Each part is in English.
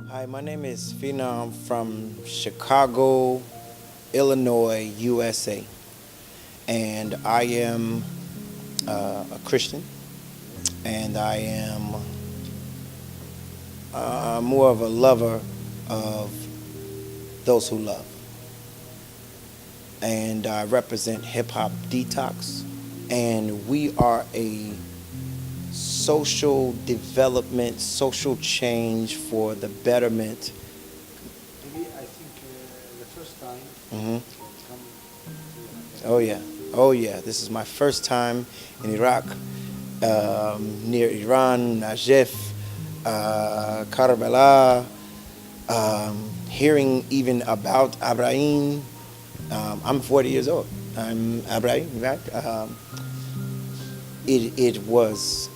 Hi, my name is Fina. I'm from Chicago, Illinois, USA. And I am a Christian. And I am more of a lover of those who love. And I represent Hip Hop Detox. And we are a social development, social change for the betterment. Maybe I think the first time Mhm. come Oh yeah, oh yeah. This is my first time in Iraq, near Iran, Najaf, Karbala, hearing even about Abraham. I'm 40 years old. I'm Abraham, in fact. It was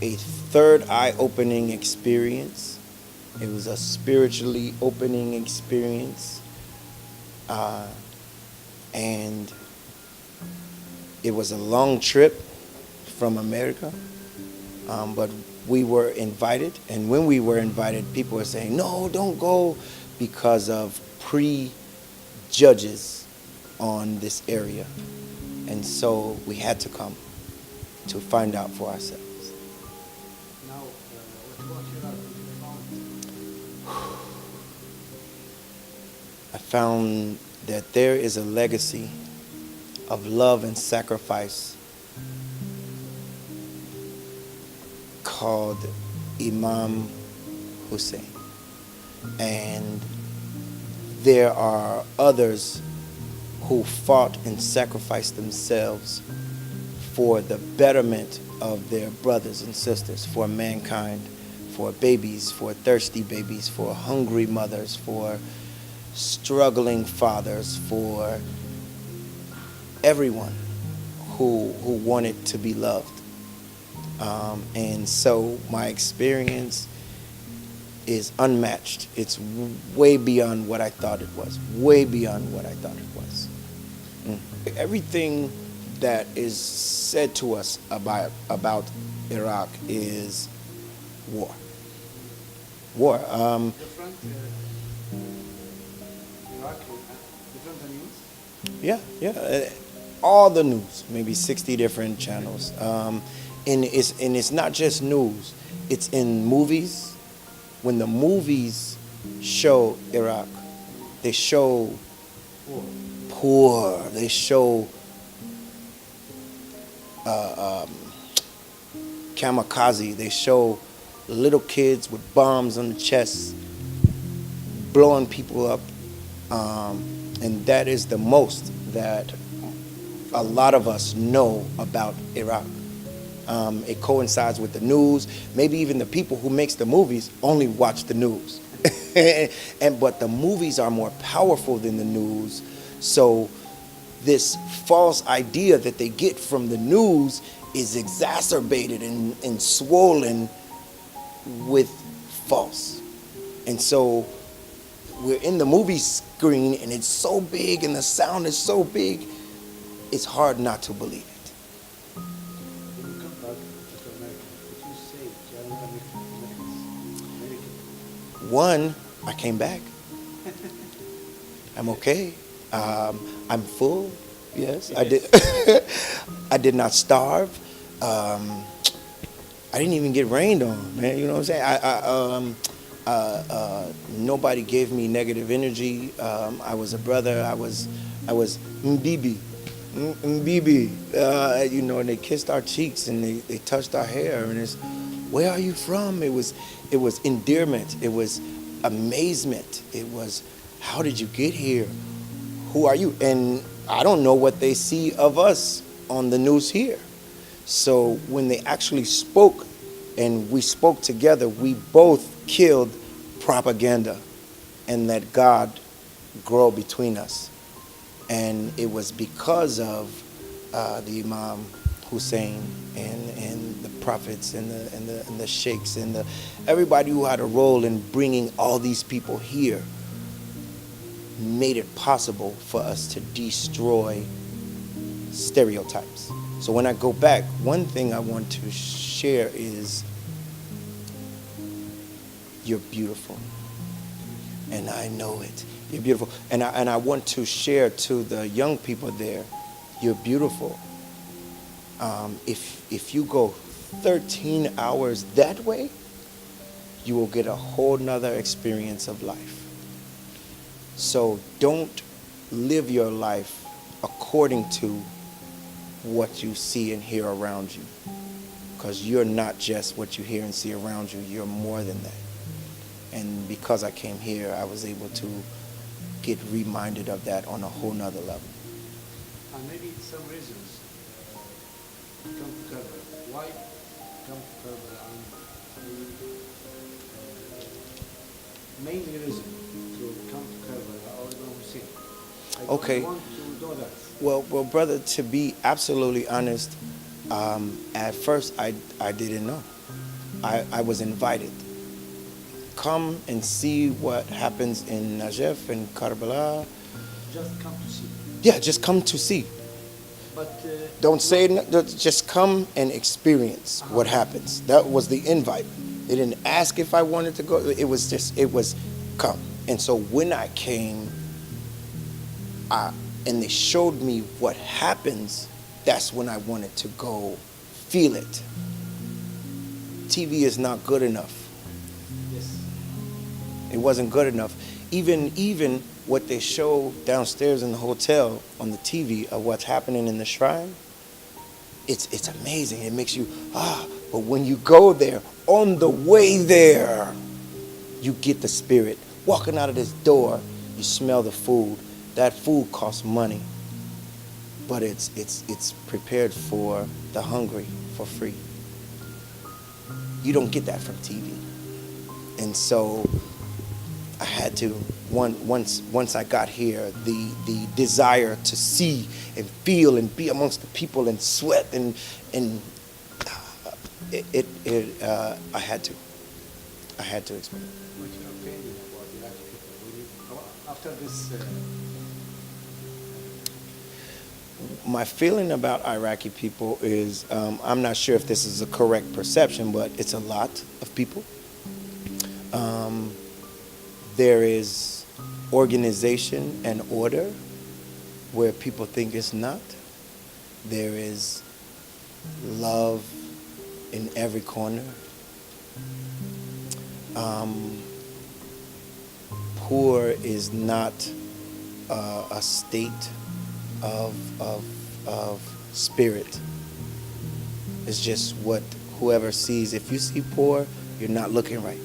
a third eye-opening experience. It was a spiritually opening experience. And it was a long trip from America, but we were invited. And when we were invited, people were saying, no, don't go, because of prejudges on this area. And so we had to come to find out for ourselves. now. What about Iraq? What you found? I found that there is a legacy of love and sacrifice called Imam Hussein. And there are others who fought and sacrificed themselves for the betterment of their brothers and sisters, for mankind, for babies, for thirsty babies, for hungry mothers, for struggling fathers, for everyone who wanted to be loved. And so my experience is unmatched. It's way beyond what I thought it was. Way beyond what I thought it was. Everything that is said to us about Iraq is war. War. Different Iraq, different news. Yeah, yeah. All the news, maybe 60 different channels. And it's not just news. It's in movies. When the movies show Iraq, they show poor. They show kamikaze. They show little kids with bombs on the chest, blowing people up. And that is the most that a lot of us know about Iraq. It coincides with the news. Maybe even the people who makes the movies only watch the news. But the movies are more powerful than the news. So this false idea that they get from the news is exacerbated and swollen with false. And so we're in the movie screen and it's so big and the sound is so big, it's hard not to believe it. When you come back to America, what you say to other Americans? One, I came back. I'm okay. I'm full. Yes, I did. I did not starve. I didn't even get rained on, man. You know what I'm saying? Nobody gave me negative energy. I was a brother. I was Mbibi. Mbibi. And they kissed our cheeks and they touched our hair and it's, where are you from? It was endearment. It was amazement. It was, how did you get here? Who are you? And I don't know what they see of us on the news here. So when they actually spoke and we spoke together, we both killed propaganda and let God grow between us. And it was because of the Imam Hussein and the prophets and the sheikhs and everybody who had a role in bringing all these people here made it possible for us to destroy stereotypes. So when I go back, one thing I want to share is you're beautiful. And I know it. You're beautiful. And I want to share to the young people there, you're beautiful. If you go 13 hours that way, you will get a whole nother experience of life. So don't live your life according to what you see and hear around you. Because you're not just what you hear and see around you, you're more than that. And because I came here, I was able to get reminded of that on a whole nother level. And maybe some reasons come to Karbala. Why come to Karbala? And main reason to come to Karbala or Imam Hussein. Okay. I want to know that. Well, brother, to be absolutely honest, at first I didn't know. I was invited. Come and see what happens in Najaf and Karbala. Just come to see. Yeah, just come to see. But Don't say it, just come and experience what happens. That was the invite. They didn't ask if I wanted to go. It was come. And so when I came, and they showed me what happens, that's when I wanted to go feel it. TV is not good enough. yes, It wasn't good enough. Even what they show downstairs in the hotel on the TV of what's happening in the shrine, it's amazing. It makes you, but when you go there, on the way there, you get the spirit. Walking out of this door, you smell the food. That food costs money, but it's prepared for the hungry for free. You don't get that from TV. And so I had to, once I got here, the desire to see and feel and be amongst the people and sweat and I had to explain. what's your opinion about the Iraqi people? After this, My feeling about Iraqi people is, I'm not sure if this is a correct perception, but it's a lot of people. There is organization and order where people think it's not. There is love in every corner. Poor is not a state of spirit. It's just what whoever sees. If you see poor, you're not looking right.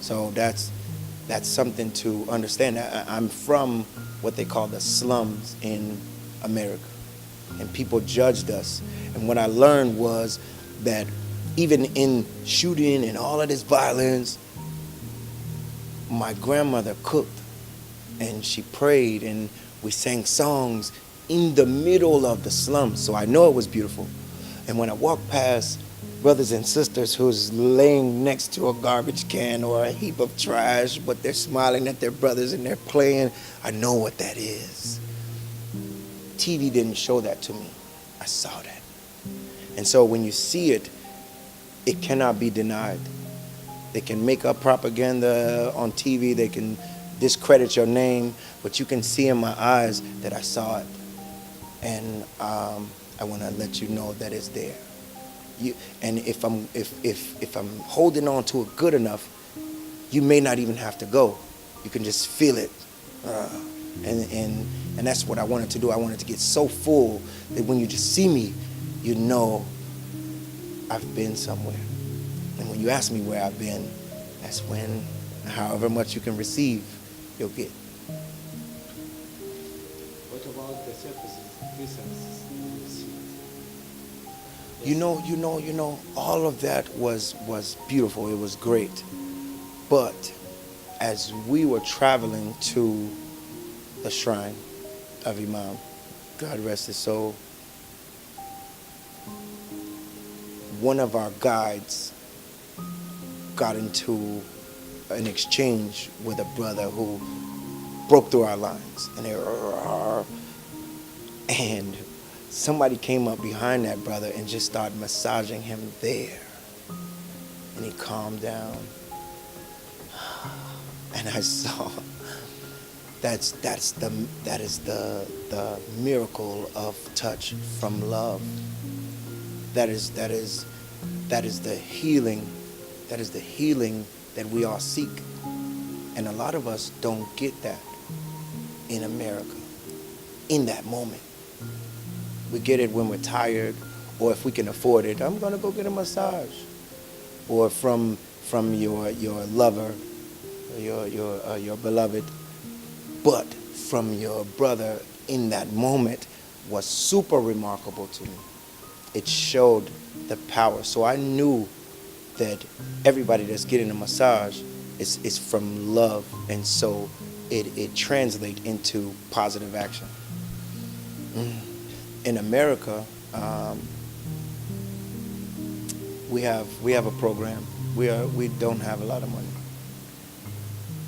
So that's something to understand. I'm from what they call the slums in America, and people judged us. And what I learned was that even in shooting and all of this violence, my grandmother cooked and she prayed and we sang songs in the middle of the slums. So I know it was beautiful. And when I walk past brothers and sisters who's laying next to a garbage can or a heap of trash, but they're smiling at their brothers and they're playing, I know what that is. TV didn't show that to me. I saw that. And so when you see it, it cannot be denied. They can make up propaganda on TV, they can discredit your name, but you can see in my eyes that I saw it. And I want to let you know that it's there. And if I'm holding on to it good enough, you may not even have to go. You can just feel it. And that's what I wanted to do. I wanted to get so full that when you just see me, you know I've been somewhere. And when you ask me where I've been, that's when, however much you can receive, you'll get. what about the surfaces, presence in the sea? You know, all of that was beautiful. It was great. But as we were traveling to the shrine of Imam, God rest his soul, one of our guides got into an exchange with a brother who broke through our lines. And somebody came up behind that brother and just started massaging him there. And he calmed down. and I saw that is the miracle of touch from love. That is the healing. That is the healing that we all seek. And a lot of us don't get that in America, in that moment. We get it when we're tired, or if we can afford it, I'm gonna go get a massage. Or from your lover, your beloved. But from your brother in that moment was super remarkable to me. It showed the power. So I knew that everybody that's getting a massage is from love, and so it translates into positive action. In America, we have a program. We don't have a lot of money.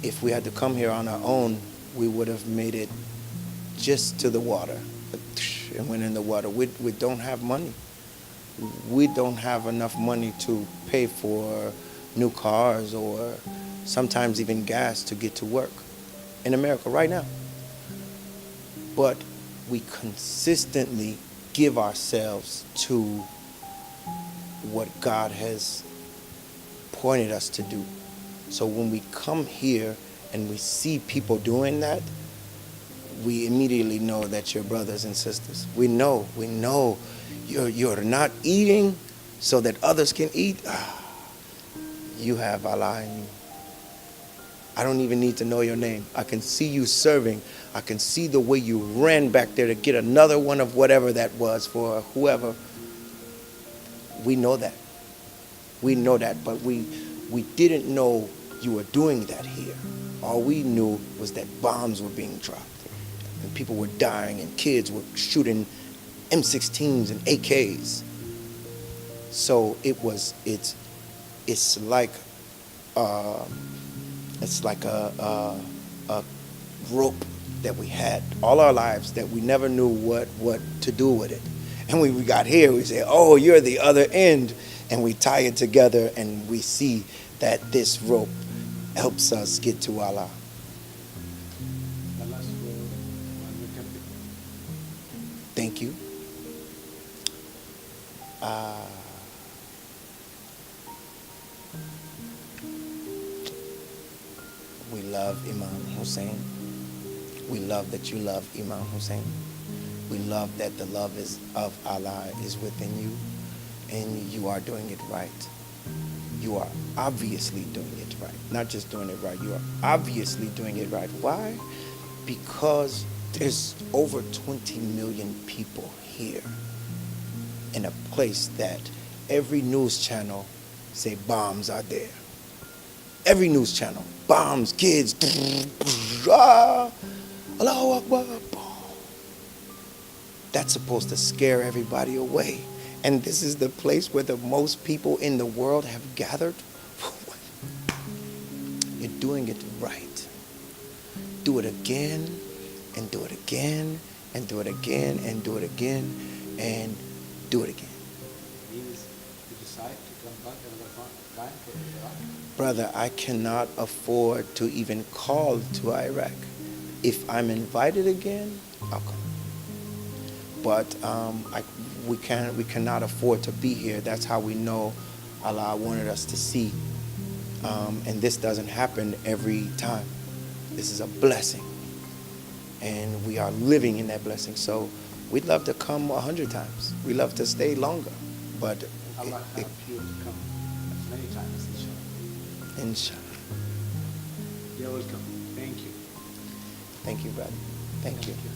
If we had to come here on our own, we would have made it just to the water and went in the water. We don't have money. We don't have enough money to pay for new cars or sometimes even gas to get to work in America right now. But we consistently give ourselves to what God has pointed us to do. So when we come here and we see people doing that, we immediately know that you're brothers and sisters. We know you're not eating so that others can eat. You have Allah in you. I don't even need to know your name. I can see you serving. I can see the way you ran back there to get another one of whatever that was for whoever. We know that. We know that, but we didn't know you were doing that here. All we knew was that bombs were being dropped and people were dying and kids were shooting M16s and AKs. So it's like a rope that we had all our lives that we never knew what to do with it. And when we got here, we say, oh, you're the other end. And we tie it together and we see that this rope helps us get to Allah. Thank you. We love Imam Hussein. We love that you love Imam Hussein. We love that the love of Allah is within you, and you are doing it right. You are obviously doing it right. Not just doing it right, you are obviously doing it right. Why? Because there's over 20 million people here in a place that every news channel say bombs are there. Every news channel, bombs, kids, Allahu Akbar. That's supposed to scare everybody away. And this is the place where the most people in the world have gathered. You're doing it right. Do it again, and do it again, and do it again, and do it again, and do it again. Means you decide to come back another time for Iraq? Brother, I cannot afford to even call to Iraq. If I'm invited again, I'll come. But we cannot afford to be here. That's how we know Allah wanted us to see. And this doesn't happen every time. This is a blessing. And we are living in that blessing. So we'd love to come 100 times. We love to stay longer. But Allah help you to come as many times, inshallah. Inshallah. You're welcome. Thank you. Thank you, brother. Thank you. you.